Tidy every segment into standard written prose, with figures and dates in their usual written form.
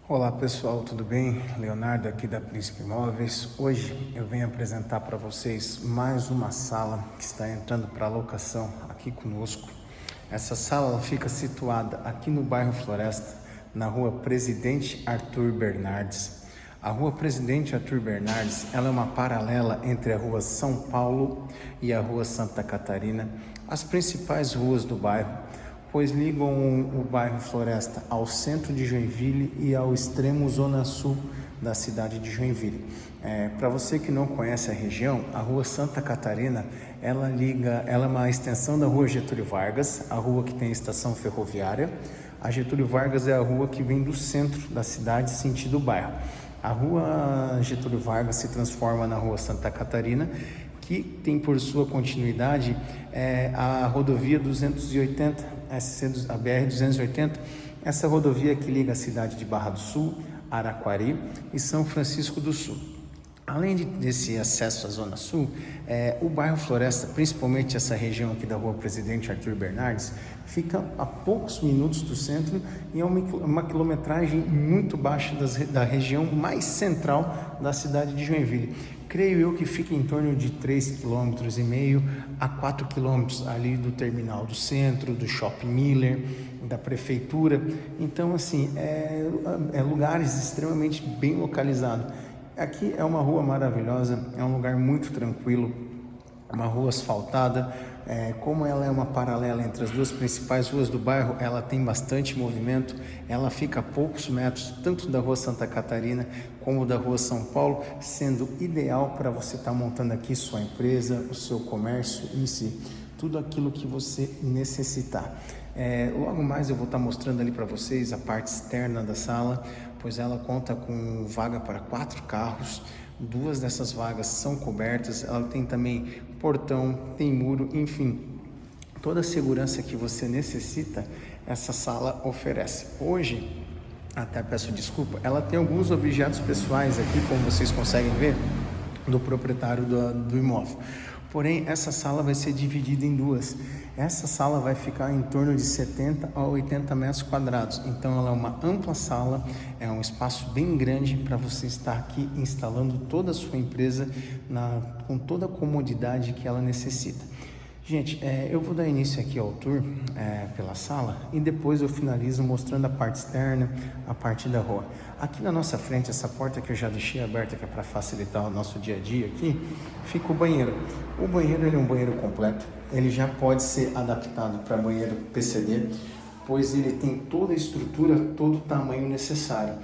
Olá pessoal, tudo bem? Leonardo aqui da Príncipe Imóveis. Hoje eu venho apresentar para vocês mais uma sala que está entrando para locação aqui conosco. Essa sala fica situada aqui no bairro Floresta, na rua Presidente Arthur Bernardes. A rua Presidente Arthur Bernardes, ela é uma paralela entre a rua São Paulo e a rua Santa Catarina, as principais ruas do bairro, pois ligam o bairro Floresta ao centro de Joinville e ao extremo zona sul da cidade de Joinville. Para você que não conhece a região, a rua Santa Catarina, ela é uma extensão da rua Getúlio Vargas, a rua que tem a estação ferroviária. A Getúlio Vargas é a rua que vem do centro da cidade, sentido bairro. A rua Getúlio Vargas se transforma na rua Santa Catarina, que tem por sua continuidade a rodovia 280, a BR-280, essa rodovia que liga a cidade de Barra do Sul, Araquari e São Francisco do Sul. Além desse acesso à Zona Sul, o bairro Floresta, principalmente essa região aqui da rua Presidente Arthur Bernardes, fica a poucos minutos do centro e é uma quilometragem muito baixa da região mais central da cidade de Joinville. Creio eu que fica em torno de 3,5 km a 4 km ali do terminal do centro, do Shopping Miller, da prefeitura. Então, assim, lugares extremamente bem localizados. Aqui é uma rua maravilhosa, é um lugar muito tranquilo, uma rua asfaltada. Como ela é uma paralela entre as duas principais ruas do bairro, ela tem bastante movimento, ela fica a poucos metros, tanto da rua Santa Catarina como da rua São Paulo, sendo ideal para você estar montando aqui sua empresa, o seu comércio em si, tudo aquilo que você necessitar. Logo mais eu vou estar mostrando ali para vocês a parte externa da sala, pois ela conta com vaga para 4 carros, 2 dessas vagas são cobertas, ela tem também portão, tem muro, enfim, toda a segurança que você necessita, essa sala oferece. Hoje, até peço desculpa, ela tem alguns objetos pessoais aqui, como vocês conseguem ver, do proprietário do imóvel. Porém, essa sala vai ser dividida em duas. Essa sala vai ficar em torno de 70 a 80 metros quadrados. Então, ela é uma ampla sala, é um espaço bem grande para você estar aqui instalando toda a sua empresa com toda a comodidade que ela necessita. Gente, eu vou dar início aqui ao tour pela sala e depois eu finalizo mostrando a parte externa, a parte da rua. Aqui na nossa frente, essa porta que eu já deixei aberta, que é para facilitar o nosso dia a dia aqui, fica o banheiro. O banheiro ele é um banheiro completo, ele já pode ser adaptado para banheiro PCD, pois ele tem toda a estrutura, todo o tamanho necessário.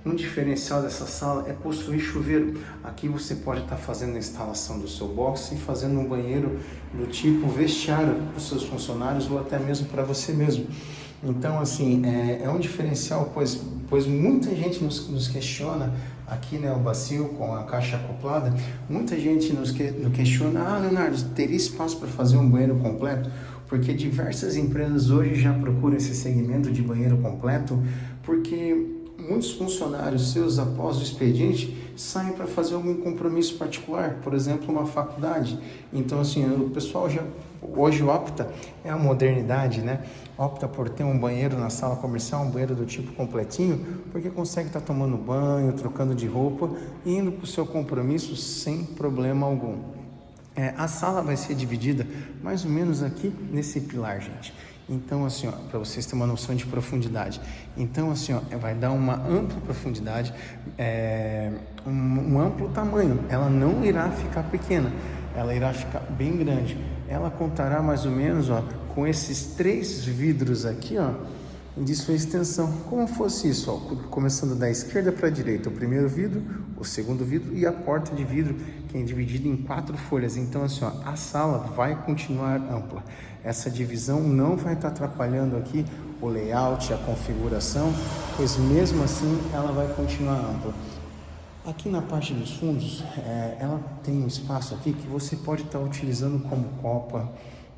Um diferencial dessa sala é possuir chuveiro. Aqui você pode estar fazendo a instalação do seu box e fazendo um banheiro do tipo vestiário para os seus funcionários ou até mesmo para você mesmo. Então, assim, é um diferencial, pois muita gente nos questiona aqui, né, o bacio com a caixa acoplada, muita gente nos questiona, Leonardo, teria espaço para fazer um banheiro completo? Porque diversas empresas hoje já procuram esse segmento de banheiro completo, porque muitos funcionários seus, após o expediente, saem para fazer algum compromisso particular, por exemplo, uma faculdade. Então, assim, o pessoal já hoje opta, é a modernidade, né? Opta por ter um banheiro na sala comercial, um banheiro do tipo completinho, porque consegue estar tomando banho, trocando de roupa e indo para o seu compromisso sem problema algum. A sala vai ser dividida mais ou menos aqui nesse pilar, gente. Então, assim, para vocês terem uma noção de profundidade. Então, assim, vai dar uma ampla profundidade, um amplo tamanho. Ela não irá ficar pequena, ela irá ficar bem grande. Ela contará mais ou menos, com esses 3 vidros aqui, de sua extensão, como fosse isso, começando da esquerda para a direita, o primeiro vidro, o segundo vidro e a porta de vidro, que é dividida em 4 folhas. Então, assim, a sala vai continuar ampla. Essa divisão não vai estar atrapalhando aqui o layout, a configuração, pois mesmo assim ela vai continuar ampla. Aqui na parte dos fundos, ela tem um espaço aqui que você pode estar utilizando como copa,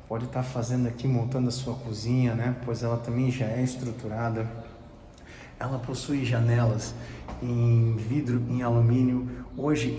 pode estar fazendo aqui, montando a sua cozinha, né? Pois ela também já é estruturada. Ela possui janelas em vidro, em alumínio. Hoje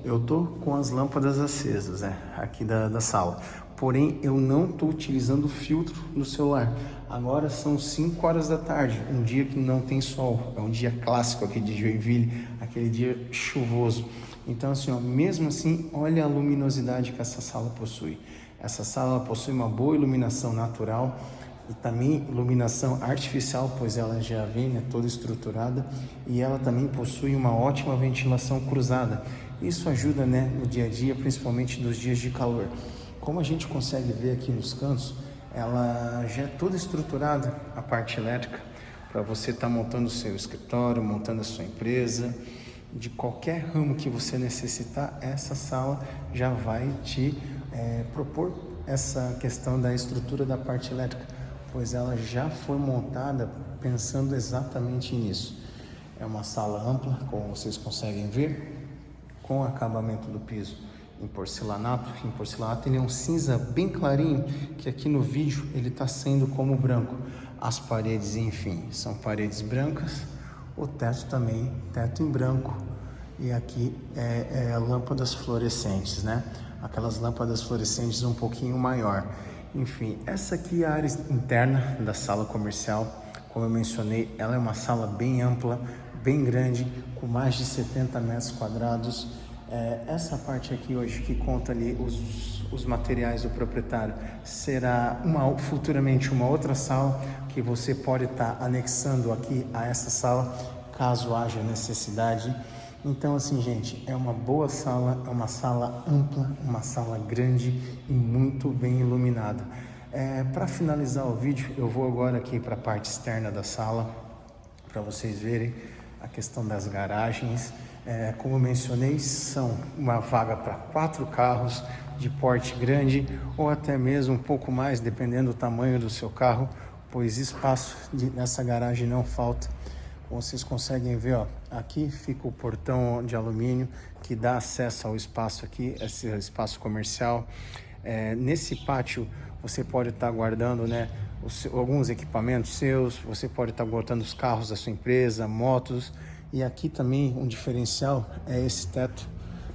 eu tô com as lâmpadas acesas, aqui da sala. porém eu não estou utilizando o filtro do celular. Agora são 5 horas da tarde, um dia que não tem sol, é um dia clássico aqui de Joinville, aquele dia chuvoso. Então assim, ó, mesmo assim, olha a luminosidade que essa sala possui. Essa sala possui uma boa iluminação natural e também iluminação artificial, pois ela já vem, né, toda estruturada, e ela também possui uma ótima ventilação cruzada. Isso ajuda, né, no dia a dia, principalmente nos dias de calor. Como a gente consegue ver aqui nos cantos, ela já é toda estruturada, a parte elétrica, para você estar montando o seu escritório, montando a sua empresa, de qualquer ramo que você necessitar, essa sala já vai te propor essa questão da estrutura da parte elétrica, pois ela já foi montada pensando exatamente nisso. É uma sala ampla, como vocês conseguem ver, com acabamento do piso em porcelanato. Em porcelanato ele é um cinza bem clarinho, que aqui no vídeo ele está sendo como branco. As paredes, enfim, são paredes brancas. O teto também, teto em branco. E aqui é lâmpadas fluorescentes, né? Aquelas lâmpadas fluorescentes um pouquinho maior. Enfim, essa aqui é a área interna da sala comercial. Como eu mencionei, ela é uma sala bem ampla, bem grande, com mais de 70 metros quadrados. Essa parte aqui hoje que conta ali os materiais do proprietário será futuramente uma outra sala que você pode estar anexando aqui a essa sala caso haja necessidade. Então assim, gente, é uma boa sala, é uma sala ampla, uma sala grande e muito bem iluminada. Para finalizar o vídeo, eu vou agora aqui para a parte externa da sala para vocês verem a questão das garagens. Como eu mencionei, são uma vaga para 4 carros de porte grande ou até mesmo um pouco mais, dependendo do tamanho do seu carro, pois espaço nessa garagem não falta. Como vocês conseguem ver, ó, aqui fica o portão de alumínio que dá acesso ao espaço aqui, esse espaço comercial. Nesse pátio você pode estar guardando, né, alguns equipamentos seus, você pode estar guardando os carros da sua empresa, motos. E aqui também um diferencial é esse teto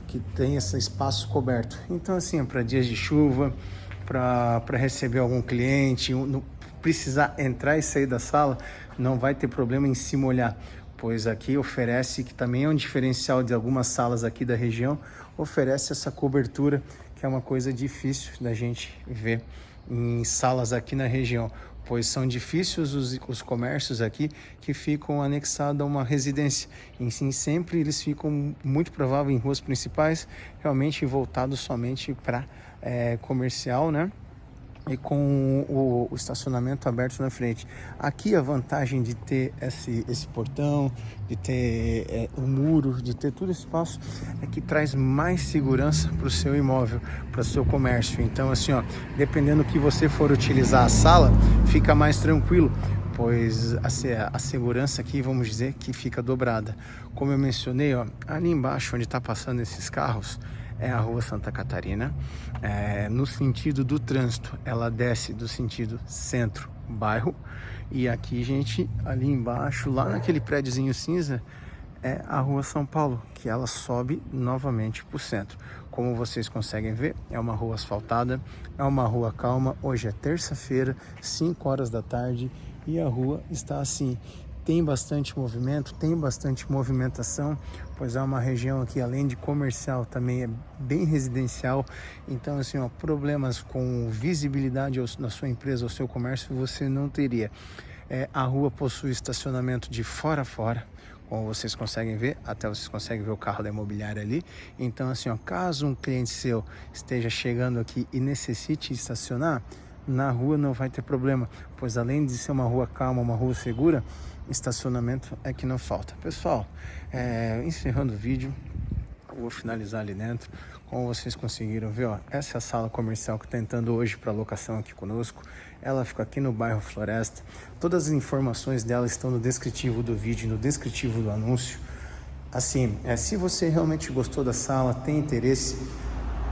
que tem esse espaço coberto. Então assim, para dias de chuva, para receber algum cliente, não precisar entrar e sair da sala, não vai ter problema em se molhar, pois aqui oferece, que também é um diferencial de algumas salas aqui da região, oferece essa cobertura, que é uma coisa difícil da gente ver em salas aqui na região, pois são difíceis os comércios aqui que ficam anexados a uma residência. E sim, sempre eles ficam, muito provável, em ruas principais, realmente voltados somente para comercial, né? E com o estacionamento aberto na frente. Aqui a vantagem de ter esse portão, de ter o muro, de ter todo esse espaço, é que traz mais segurança para o seu imóvel, para o seu comércio. Então assim, ó, dependendo do que você for utilizar a sala, fica mais tranquilo, pois a segurança aqui, vamos dizer, que fica dobrada. Como eu mencionei, ó, ali embaixo onde está passando esses carros, é a Rua Santa Catarina. No sentido do trânsito, ela desce do sentido centro-bairro. E aqui, gente, ali embaixo, lá naquele prédiozinho cinza, é a Rua São Paulo, que ela sobe novamente para o centro. Como vocês conseguem ver, é uma rua asfaltada, é uma rua calma. Hoje é terça-feira, 5 horas da tarde, e a rua está assim. Tem bastante movimento, tem bastante movimentação, pois é uma região aqui, além de comercial, também é bem residencial. Então assim, ó, problemas com visibilidade na sua empresa ou seu comércio você não teria. A rua possui estacionamento de fora a fora, como vocês conseguem ver, até vocês conseguem ver o carro da imobiliária ali. Então assim, ó, caso um cliente seu esteja chegando aqui e necessite estacionar, na rua não vai ter problema, pois além de ser uma rua calma, uma rua segura, estacionamento é que não falta. Pessoal, encerrando o vídeo, eu vou finalizar ali dentro. Como vocês conseguiram ver, ó, essa é a sala comercial que está entrando hoje para locação aqui conosco. Ela fica aqui no bairro Floresta. Todas as informações dela estão no descritivo do vídeo, no descritivo do anúncio. Assim, se você realmente gostou da sala, tem interesse,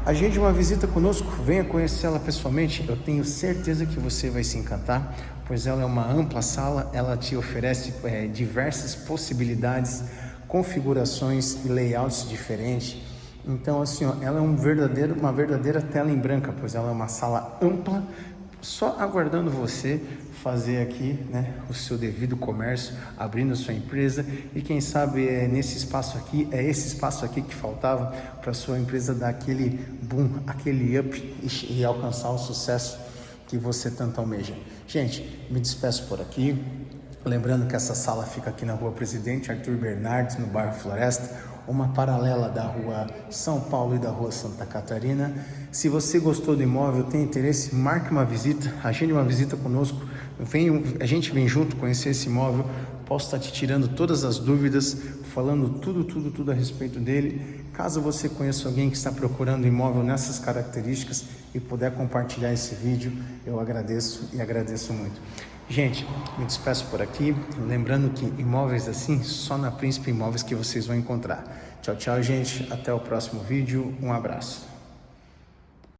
agende uma visita conosco, venha conhecê-la pessoalmente. Eu tenho certeza que você vai se encantar, pois ela é uma ampla sala, ela te oferece diversas possibilidades, configurações e layouts diferentes. Então, assim, ó, ela é uma verdadeira tela em branca, pois ela é uma sala ampla, só aguardando você fazer aqui, né, o seu devido comércio, abrindo a sua empresa e quem sabe nesse espaço aqui, é esse espaço aqui que faltava para sua empresa dar aquele boom, aquele up e alcançar o sucesso que você tanto almeja. Gente, me despeço por aqui. Lembrando que essa sala fica aqui na Rua Presidente Arthur Bernardes, no bairro Floresta, uma paralela da Rua São Paulo e da Rua Santa Catarina. Se você gostou do imóvel, tem interesse, marque uma visita, agende uma visita conosco, a gente vem junto conhecer esse imóvel, posso estar te tirando todas as dúvidas, falando tudo a respeito dele. Caso você conheça alguém que está procurando imóvel nessas características e puder compartilhar esse vídeo, eu agradeço e agradeço muito. Gente, me despeço por aqui, lembrando que imóveis assim, só na Príncipe Imóveis que vocês vão encontrar. Tchau, tchau, gente. Até o próximo vídeo. Um abraço.